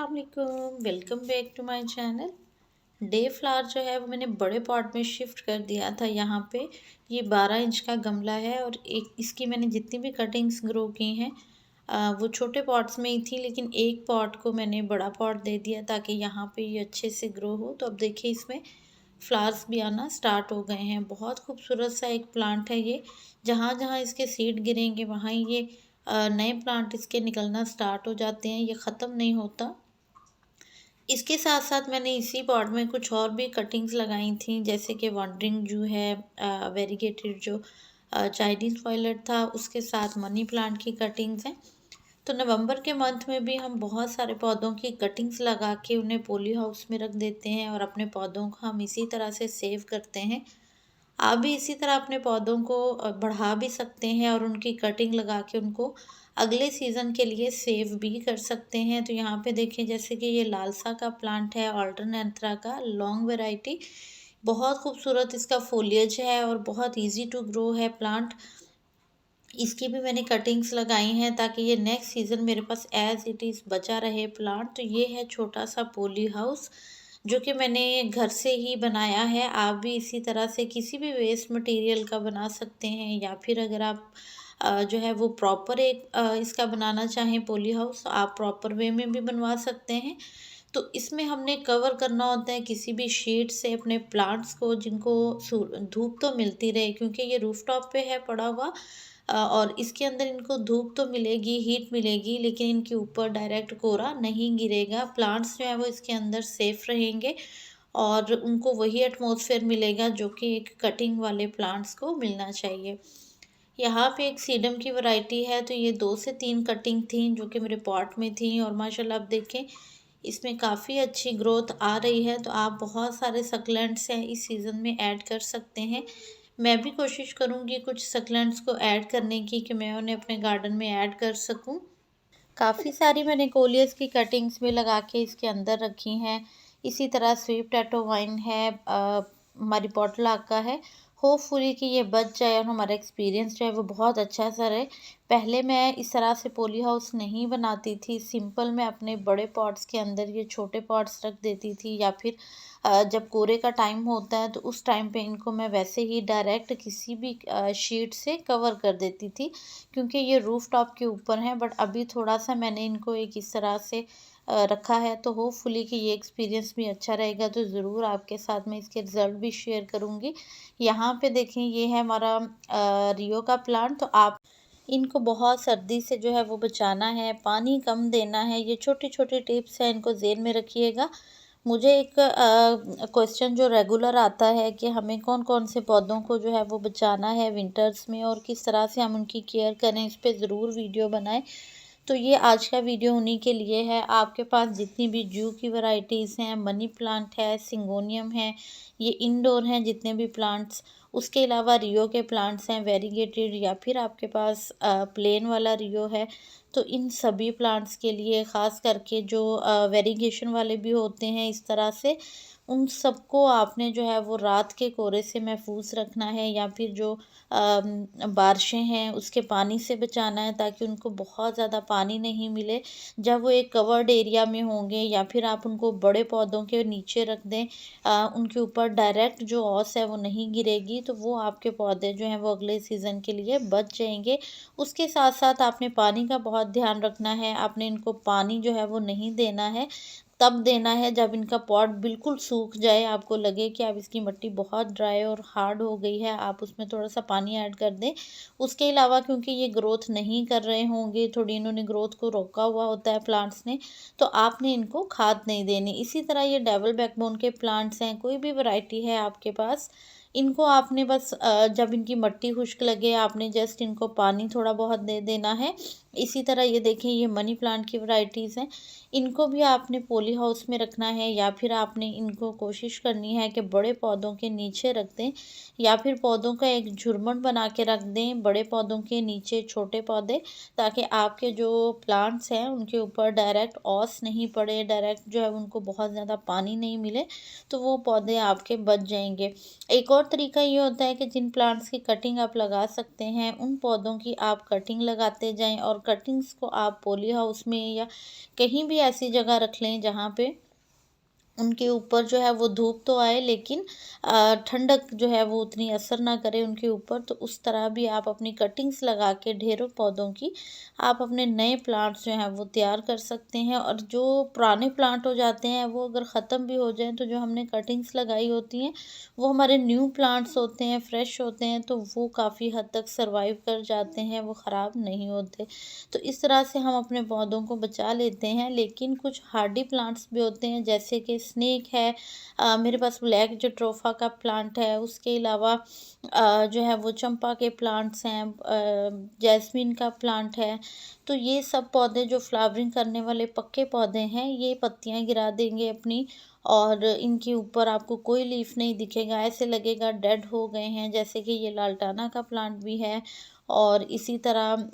अस्सलाम welcome back to my channel. डे flower जो है वो मैंने बड़े पॉट में शिफ्ट कर दिया था। यहाँ पे ये 12 इंच का गमला है और एक इसकी मैंने जितनी भी कटिंग्स ग्रो की हैं वो छोटे पॉट्स में ही थी, लेकिन एक पॉट को मैंने बड़ा पॉट दे दिया ताकि यहाँ पे ये अच्छे से ग्रो हो। तो अब देखिए इसमें फ्लावर्स भी आना स्टार्ट हो गए हैं। बहुत खूबसूरत सा एक प्लांट है ये। जहाँ जहाँ इसके सीड गिरेंगे वहाँ ये नए प्लांट इसके निकलना स्टार्ट हो जाते हैं, ये ख़त्म नहीं होता। इसके साथ साथ मैंने इसी पॉट में कुछ और भी कटिंग्स लगाई थी, जैसे कि वॉन्डरिंग जू है, वेरीगेटेड जो चाइनीज़ वायलेट था, उसके साथ मनी प्लांट की कटिंग्स हैं। तो नवंबर के मंथ में भी हम बहुत सारे पौधों की कटिंग्स लगा के उन्हें पॉली हाउस में रख देते हैं और अपने पौधों को हम इसी तरह से सेव करते हैं। आप भी इसी तरह अपने पौधों को बढ़ा भी सकते हैं और उनकी कटिंग लगा के उनको अगले सीज़न के लिए सेव भी कर सकते हैं। तो यहाँ पे देखें, जैसे कि ये लालसा का प्लांट है, ऑल्टरनेंथ्रा का लॉन्ग वैरायटी। बहुत खूबसूरत इसका फोलियज है और बहुत इजी टू ग्रो है प्लांट। इसकी भी मैंने कटिंग्स लगाई हैं ताकि ये नेक्स्ट सीज़न मेरे पास एज इट इज़ बचा रहे प्लांट। तो ये है छोटा सा पॉली हाउस जो कि मैंने घर से ही बनाया है। आप भी इसी तरह से किसी भी वेस्ट मटेरियल का बना सकते हैं, या फिर अगर आप जो है वो प्रॉपर एक इसका बनाना चाहें पॉली हाउस, तो आप प्रॉपर वे में भी बनवा सकते हैं। तो इसमें हमने कवर करना होता है किसी भी शीट से अपने प्लांट्स को, जिनको धूप तो मिलती रहे, क्योंकि ये रूफटॉप पे है पड़ा हुआ। और इसके अंदर इनको धूप तो मिलेगी, हीट मिलेगी, लेकिन इनके ऊपर डायरेक्ट कोहरा नहीं गिरेगा। प्लांट्स जो है वो इसके अंदर सेफ रहेंगे और उनको वही एटमॉस्फेयर मिलेगा जो कि एक कटिंग वाले प्लांट्स को मिलना चाहिए। यहाँ पे एक सीडम की वैरायटी है, तो ये 2 से 3 कटिंग थी जो कि मेरे पॉट में थी और माशाल्लाह आप देखें इसमें काफ़ी अच्छी ग्रोथ आ रही है। तो आप बहुत सारे सक्लेंट्स हैं इस सीज़न में ऐड कर सकते हैं। मैं भी कोशिश करूँगी कुछ सक्लेंट्स को ऐड करने की, कि मैं उन्हें अपने गार्डन में ऐड कर सकूँ। काफ़ी सारी मैंने कोलियस की कटिंग्स भी लगा के इसके अंदर रखी हैं। इसी तरह स्वीट टैटो वाइन है, हमारी पॉटलाक का है। होपफुली कि ये बच जाए और हमारा एक्सपीरियंस जो है वो बहुत अच्छा सा रहे। पहले मैं इस तरह से पॉली हाउस नहीं बनाती थी, सिंपल मैं अपने बड़े पॉट्स के अंदर ये छोटे पॉट्स रख देती थी, या फिर जब कोरे का टाइम होता है तो उस टाइम पे इनको मैं वैसे ही डायरेक्ट किसी भी शीट से कवर कर देती थी, क्योंकि ये रूफ टॉप के ऊपर हैं। बट अभी थोड़ा सा मैंने इनको एक इस तरह से रखा है, तो होपफुली कि ये एक्सपीरियंस भी अच्छा रहेगा। तो ज़रूर आपके साथ में इसके रिज़ल्ट भी शेयर करूँगी। यहाँ पे देखें, ये है हमारा रियो का प्लांट। तो आप इनको बहुत सर्दी से जो है वो बचाना है, पानी कम देना है। ये छोटी छोटी टिप्स हैं, इनको ज़हन में रखिएगा। मुझे एक क्वेश्चन जो रेगुलर आता है कि हमें कौन कौन से पौधों को जो है वो बचाना है विंटर्स में और किस तरह से हम उनकी केयर करें, इस पे ज़रूर वीडियो बनाएं। तो ये आज का वीडियो उन्हीं के लिए है। आपके पास जितनी भी जू की वैरायटीज़ हैं, मनी प्लांट है, सिंगोनियम है, ये इंडोर हैं जितने भी प्लांट्स, उसके अलावा रियो के प्लांट्स हैं वेरीगेटेड, या फिर आपके पास प्लेन वाला रियो है। तो इन सभी प्लांट्स के लिए ख़ास करके जो वेरीगेशन वाले भी होते हैं इस तरह से, उन सबको आपने जो है वो रात के कोहरे से महफूज रखना है, या फिर जो बारिशें हैं उसके पानी से बचाना है, ताकि उनको बहुत ज़्यादा पानी नहीं मिले। जब वो एक कवर्ड एरिया में होंगे, या फिर आप उनको बड़े पौधों के नीचे रख दें, उनके ऊपर डायरेक्ट जो ओस है वो नहीं गिरेगी, तो वो आपके पौधे जो हैं वो अगले सीज़न के लिए बच जाएंगे। उसके साथ साथ आपने पानी का बहुत ध्यान रखना है। आपने इनको पानी जो है वो नहीं देना है, तब देना है जब इनका पॉट बिल्कुल सूख जाए, आपको लगे कि अब इसकी मिट्टी बहुत ड्राई और हार्ड हो गई है, आप उसमें थोड़ा सा पानी ऐड कर दें। उसके अलावा क्योंकि ये ग्रोथ नहीं कर रहे होंगे, थोड़ी इन्होंने ग्रोथ को रोका हुआ होता है प्लांट्स ने, तो आपने इनको खाद नहीं देनी। इसी तरह ये डबल बैकबोन के प्लांट्स हैं, कोई भी वैरायटी है आपके पास, इनको आपने बस जब इनकी मिट्टी खुश्क लगे आपने जस्ट इनको पानी थोड़ा बहुत दे देना है। इसी तरह ये देखें, ये मनी प्लांट की वैरायटीज़ हैं, इनको भी आपने पॉली हाउस में रखना है, या फिर आपने इनको कोशिश करनी है कि बड़े पौधों के नीचे रख दें, या फिर पौधों का एक झुरमुट बना के रख दें, बड़े पौधों के नीचे छोटे पौधे, ताकि आपके जो प्लांट्स हैं उनके ऊपर डायरेक्ट ओस नहीं पड़े, डायरेक्ट जो है उनको बहुत ज़्यादा पानी नहीं मिले, तो वो पौधे आपके बच जाएंगे। एक और तरीका ये होता है कि जिन प्लांट्स की कटिंग आप लगा सकते हैं, उन पौधों की आप कटिंग लगाते जाएं और कटिंग्स को आप पॉली हाउस में या कहीं भी ऐसी जगह रख लें जहाँ पे उनके ऊपर जो है वो धूप तो आए, लेकिन ठंडक जो है वो उतनी असर ना करे उनके ऊपर। तो उस तरह भी आप अपनी कटिंग्स लगा के ढेरों पौधों की आप अपने नए प्लांट्स जो हैं वो तैयार कर सकते हैं। और जो पुराने प्लांट हो जाते हैं वो अगर ख़त्म भी हो जाएं तो जो हमने कटिंग्स लगाई होती हैं वो हमारे न्यू प्लांट्स होते हैं, फ्रेश होते हैं, तो वो काफ़ी हद तक सर्वाइव कर जाते हैं, वो ख़राब नहीं होते। तो इस तरह से हम अपने पौधों को बचा लेते हैं। लेकिन कुछ हार्डी प्लांट्स भी होते हैं जैसे कि स्नेक है, मेरे पास ब्लैक जो ट्रोफा का प्लांट है, उसके अलावा जो है वो चंपा के प्लांट्स हैं, जैस्मीन का प्लांट है। तो ये सब पौधे जो फ्लावरिंग करने वाले पक्के पौधे हैं, ये पत्तियां गिरा देंगे अपनी, और इनके ऊपर आपको कोई लीफ नहीं दिखेगा, ऐसे लगेगा डेड हो गए हैं। जैसे कि ये लाल्टाना का प्लांट भी है, और इसी तरह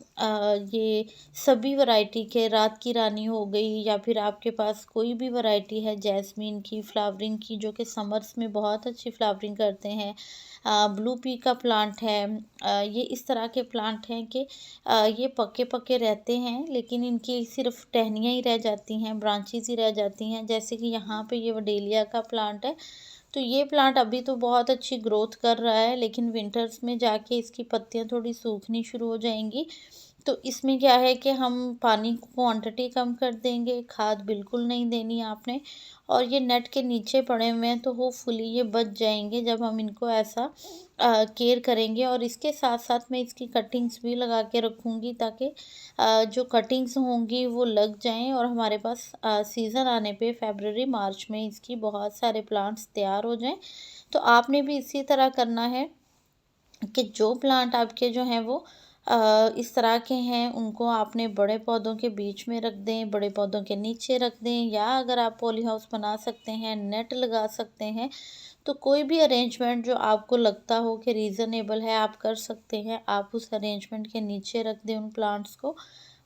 ये सभी वैरायटी के, रात की रानी हो गई, या फिर आपके पास कोई भी वैरायटी है जैस्मीन की फ्लावरिंग की जो कि समर्स में बहुत अच्छी फ्लावरिंग करते हैं, ब्लू पी का प्लांट है, ये इस तरह के प्लांट हैं कि ये पके पके रहते हैं, लेकिन इनकी सिर्फ टहनियाँ ही रह जाती हैं, ब्रांचेस ही रह जाती हैं। जैसे कि यहाँ पे ये वडेलिया का प्लांट है, तो ये प्लांट अभी तो बहुत अच्छी ग्रोथ कर रहा है, लेकिन विंटर्स में जाके इसकी पत्तियां थोड़ी सूखनी शुरू हो जाएंगी। तो इसमें क्या है कि हम पानी की क्वांटिटी कम कर देंगे, खाद बिल्कुल नहीं देनी आपने, और ये नेट के नीचे पड़े हुए हैं तो होपफुली ये बच जाएंगे जब हम इनको ऐसा केयर करेंगे। और इसके साथ साथ मैं इसकी कटिंग्स भी लगा के रखूँगी ताकि जो कटिंग्स होंगी वो लग जाएं, और हमारे पास सीज़न आने पे फरवरी मार्च में इसकी बहुत सारे प्लांट्स तैयार हो जाएं। तो आपने भी इसी तरह करना है कि जो प्लांट आपके जो हैं वो इस तरह के हैं, उनको आपने बड़े पौधों के बीच में रख दें, बड़े पौधों के नीचे रख दें, या अगर आप पॉली हाउस बना सकते हैं, नेट लगा सकते हैं, तो कोई भी अरेंजमेंट जो आपको लगता हो कि रीज़नेबल है आप कर सकते हैं। आप उस अरेंजमेंट के नीचे रख दें उन प्लांट्स को,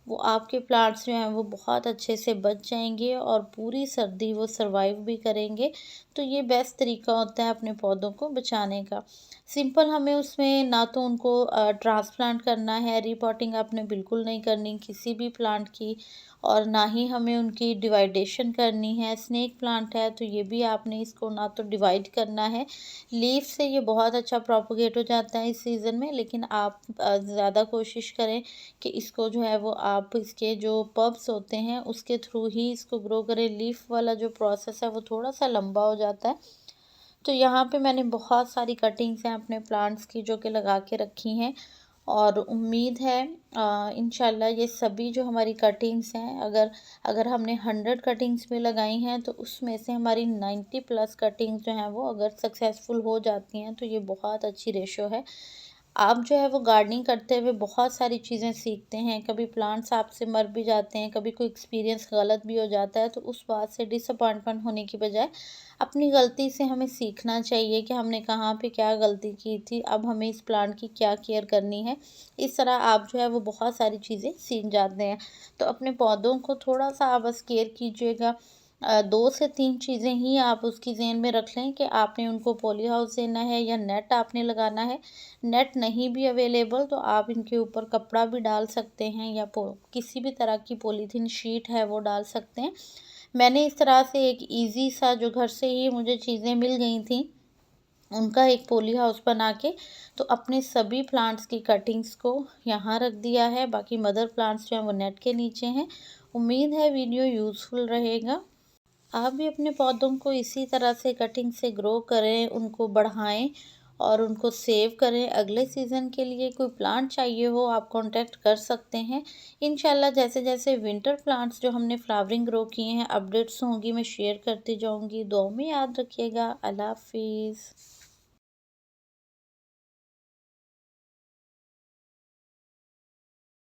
वो आपके प्लांट्स जो हैं वो बहुत अच्छे से बच जाएंगे और पूरी सर्दी वो सरवाइव भी करेंगे। तो ये बेस्ट तरीका होता है अपने पौधों को बचाने का। सिंपल हमें उसमें ना तो उनको ट्रांसप्लांट करना है, रीपॉटिंग आपने बिल्कुल नहीं करनी किसी भी प्लांट की, और ना ही हमें उनकी डिवाइडेशन करनी है। स्नेक प्लांट है तो ये भी आपने इसको ना तो डिवाइड करना है, लीफ से ये बहुत अच्छा प्रोपोगेट हो जाता है इस सीज़न में, लेकिन आप ज़्यादा कोशिश करें कि इसको जो है वो आप इसके जो पब्स होते हैं उसके थ्रू ही इसको ग्रो करें। लीफ वाला जो प्रोसेस है वो थोड़ा सा लंबा हो जाता है। तो यहाँ पे मैंने बहुत सारी कटिंग्स हैं अपने प्लांट्स की जो कि लगा के रखी हैं, और उम्मीद है इंशाल्लाह ये सभी जो हमारी कटिंग्स हैं, अगर अगर हमने 100 कटिंग्स भी लगाई हैं तो उसमें से हमारी 90 प्लस कटिंग्स जो हैं वो अगर सक्सेसफुल हो जाती हैं तो ये बहुत अच्छी रेशो है। आप जो है वो गार्डनिंग करते हुए बहुत सारी चीज़ें सीखते हैं, कभी प्लांट्स आपसे मर भी जाते हैं, कभी कोई एक्सपीरियंस गलत भी हो जाता है, तो उस बात से डिसअपॉइंटमेंट होने की बजाय अपनी गलती से हमें सीखना चाहिए कि हमने कहाँ पे क्या गलती की थी, अब हमें इस प्लांट की क्या केयर करनी है। इस तरह आप जो है वो बहुत सारी चीज़ें सीख जाते हैं। तो अपने पौधों को थोड़ा सा आप बस केयर कीजिएगा, 2 से 3 चीज़ें ही आप उसकी ज़हन में रख लें कि आपने उनको पॉली हाउस देना है या नेट आपने लगाना है। नेट नहीं भी अवेलेबल तो आप इनके ऊपर कपड़ा भी डाल सकते हैं, या किसी भी तरह की पॉलीथीन शीट है वो डाल सकते हैं। मैंने इस तरह से एक ईज़ी सा जो घर से ही मुझे चीज़ें मिल गई थी, उनका एक पॉली हाउस बना के तो अपने सभी प्लांट्स की कटिंग्स को यहाँ रख दिया है। बाकी मदर प्लांट्स जो हैं वो नेट के नीचे हैं। उम्मीद है वीडियो यूज़फुल रहेगा। आप भी अपने पौधों को इसी तरह से कटिंग से ग्रो करें, उनको बढ़ाएं और उनको सेव करें। अगले सीज़न के लिए कोई प्लांट चाहिए हो आप कांटेक्ट कर सकते हैं। इंशाल्लाह जैसे जैसे विंटर प्लांट्स जो हमने फ्लावरिंग ग्रो किए हैं अपडेट्स होंगी, मैं शेयर करती जाऊंगी। दुआ में याद रखिएगा। अल्लाह हाफिज़।